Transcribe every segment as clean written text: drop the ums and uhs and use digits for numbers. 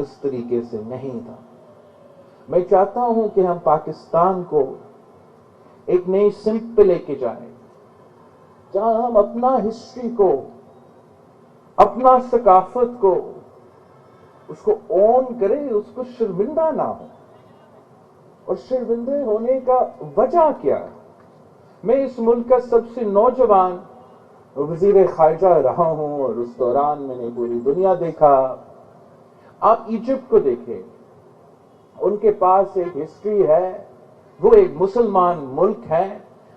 اس طریقے سے نہیں تھا. میں چاہتا ہوں کہ ہم پاکستان کو ایک نئی سمت پہ لے کے جائیں جہاں ہم اپنا ہسٹری کو، اپنا ثقافت کو، اس کو اون کریں، اس کو شرمندہ نہ ہو. اور شرمندے ہونے کا وجہ کیا ہے؟ میں اس ملک کا سب سے نوجوان وزیر خارجہ رہا ہوں اور اس دوران میں نے پوری دنیا دیکھا. آپ ایجپٹ کو دیکھیں، ان کے پاس ایک ہسٹری ہے، وہ ایک مسلمان ملک ہے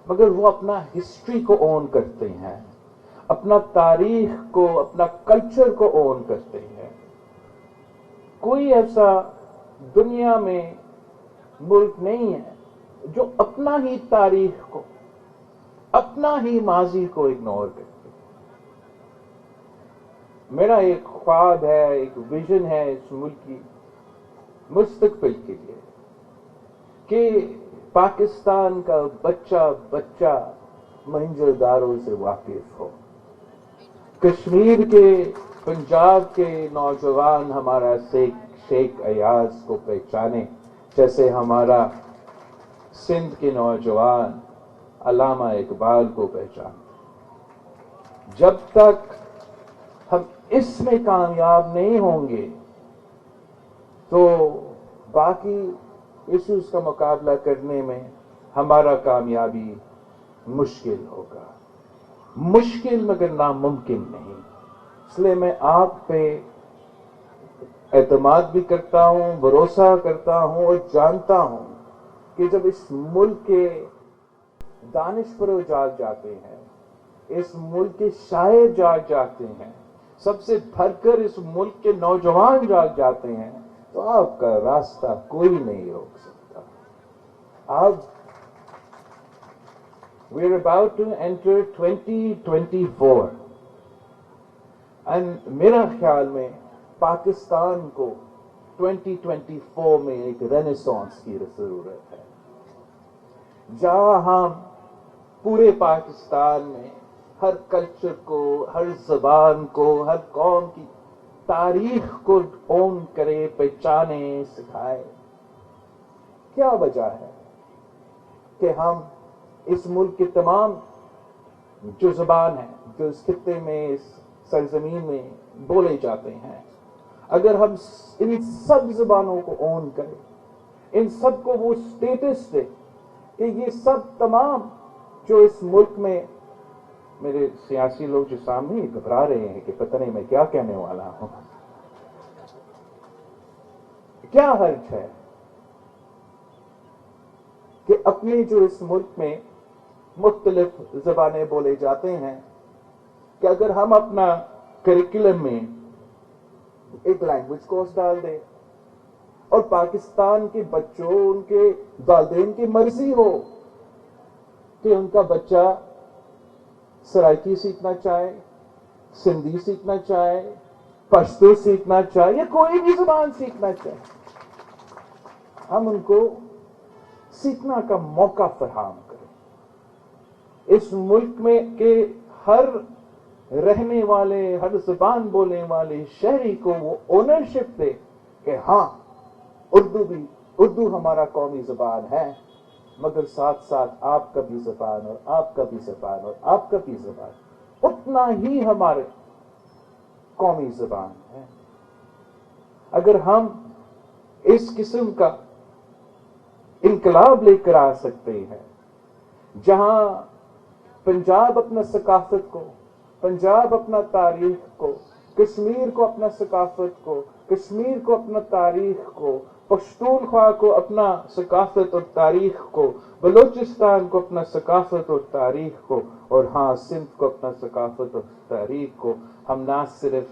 مگر وہ اپنا ہسٹری کو اون کرتے ہیں، اپنا تاریخ کو، اپنا کلچر کو اون کرتے ہیں. کوئی ایسا دنیا میں ملک نہیں ہے جو اپنا ہی تاریخ کو، اپنا ہی ماضی کو اگنور کرتے. میرا ایک خواب ہے، ایک ویژن ہے اس ملک کی مستقبل کے لیے کہ پاکستان کا بچہ موہنجو-داڑو سے واقف ہو، کشمیر کے، پنجاب کے نوجوان ہمارا شیخ ایاز کو پہچانے جیسے ہمارا سندھ کے نوجوان علامہ اقبال کو پہچانے. جب تک ہم اس میں کامیاب نہیں ہوں گے تو باقی ایشوز کا مقابلہ کرنے میں ہمارا کامیابی مشکل ہوگا. مشکل مگر ناممکن نہیں. اس لیے میں آپ پہ اعتماد بھی کرتا ہوں، بھروسہ کرتا ہوں اور جانتا ہوں کہ جب اس ملک کے دانش پرو جاگ جاتے ہیں، اس ملک کے شاعر جاگ جاتے ہیں، سب سے بھر کر اس ملک کے نوجوان جاگ جاتے ہیں تو آپ کا راستہ کوئی نہیں روک سکتا. We are about to enter 2024 and میرا خیال میں پاکستان کو 2024 میں ایک رینیسانس کی ضرورت ہے جہاں ہم پورے پاکستان میں ہر کلچر کو، ہر زبان کو، ہر قوم کی تاریخ کو اون کرے، پہچانے، سکھائے. کیا وجہ ہے کہ ہم اس ملک کے تمام جو زبان ہیں، جو اس خطے میں، اس سرزمین میں بولے جاتے ہیں، اگر ہم ان سب زبانوں کو اون کریں، ان سب کو وہ سٹیٹس دے کہ یہ سب تمام جو اس ملک میں، میرے سیاسی لوگ جو سامنے ہی گھبرا رہے ہیں کہ پتہ نہیں میں کیا کہنے والا ہوں. کیا حرج ہے کہ اپنے جو اس ملک میں مختلف زبانیں بولے جاتے ہیں کہ اگر ہم اپنا کریکولم میں ایک لینگویج کورس ڈال دیں اور پاکستان کے بچوں، ان کے والدین کی مرضی ہو کہ ان کا بچہ سرائکی سیکھنا چاہے، سندھی سیکھنا چاہے، پشتو سیکھنا چاہے یا کوئی بھی زبان سیکھنا چاہے، ہم ان کو سیکھنا کا موقع فراہم کریں. اس ملک میں کہ ہر رہنے والے، ہر زبان بولنے والے شہری کو وہ اونرشپ دے کہ ہاں اردو ہمارا قومی زبان ہے مگر ساتھ ساتھ آپ کا بھی زبان اور آپ کا بھی زبان اور آپ کا بھی زبان اتنا ہی ہمارے قومی زبان ہے. اگر ہم اس قسم کا انقلاب لے کر آ سکتے ہیں جہاں پنجاب اپنا ثقافت کو، پنجاب اپنا تاریخ کو، کشمیر کو اپنا ثقافت کو، کشمیر کو اپنا تاریخ کو، پشتونخوا کو اپنا ثقافت اور تاریخ کو، بلوچستان کو اپنا ثقافت اور تاریخ کو، اور ہاں سندھ کو اپنا ثقافت اور تاریخ کو ہم نہ صرف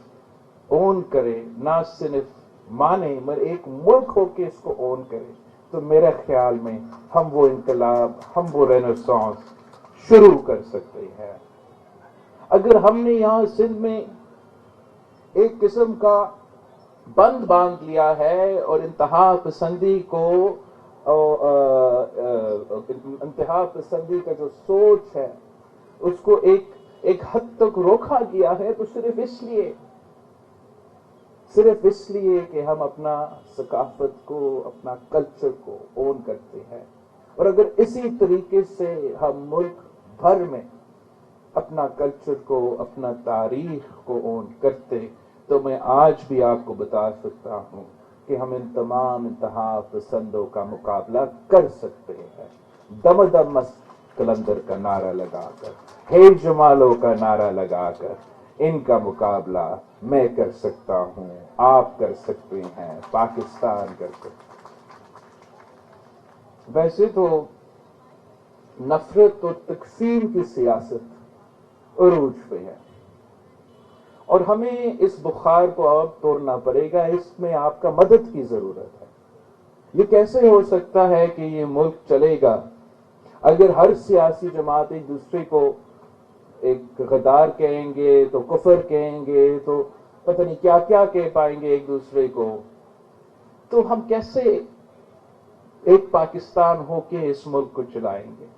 اون کریں، نہ صرف مانیں مگر ایک ملک ہو کے اس کو اون کریں، تو میرے خیال میں ہم وہ انقلاب، ہم وہ رینیسانس شروع کر سکتے ہیں. اگر ہم نے یہاں سندھ میں ایک قسم کا بند باندھ لیا ہے اور انتہا پسندی کا جو سوچ ہے اس کو ایک حد تک روکا گیا ہے، تو صرف اس لیے کہ ہم اپنا ثقافت کو، اپنا کلچر کو اون کرتے ہیں. اور اگر اسی طریقے سے ہم ملک بھر میں اپنا کلچر کو، اپنا تاریخ کو اون کرتے، تو میں آج بھی آپ کو بتا سکتا ہوں کہ ہم ان تمام انتہا پسندوں کا مقابلہ کر سکتے ہیں. دم دم مست کلندر کا نعرہ لگا کر، ہے جمالوں کا نعرہ لگا کر ان کا مقابلہ میں کر سکتا ہوں، آپ کر سکتے ہیں، پاکستان کر سکتے ہیں. ویسے تو نفرت اور تقسیم کی سیاست عروج پہ ہے، اور ہمیں اس بخار کو اب توڑنا پڑے گا. اس میں آپ کا مدد کی ضرورت ہے. یہ کیسے ہو سکتا ہے کہ یہ ملک چلے گا اگر ہر سیاسی جماعت ایک دوسرے کو ایک غدار کہیں گے، تو کفر کہیں گے، تو پتہ نہیں کیا کیا کہہ پائیں گے ایک دوسرے کو. تو ہم کیسے ایک پاکستان ہو کے اس ملک کو چلائیں گے؟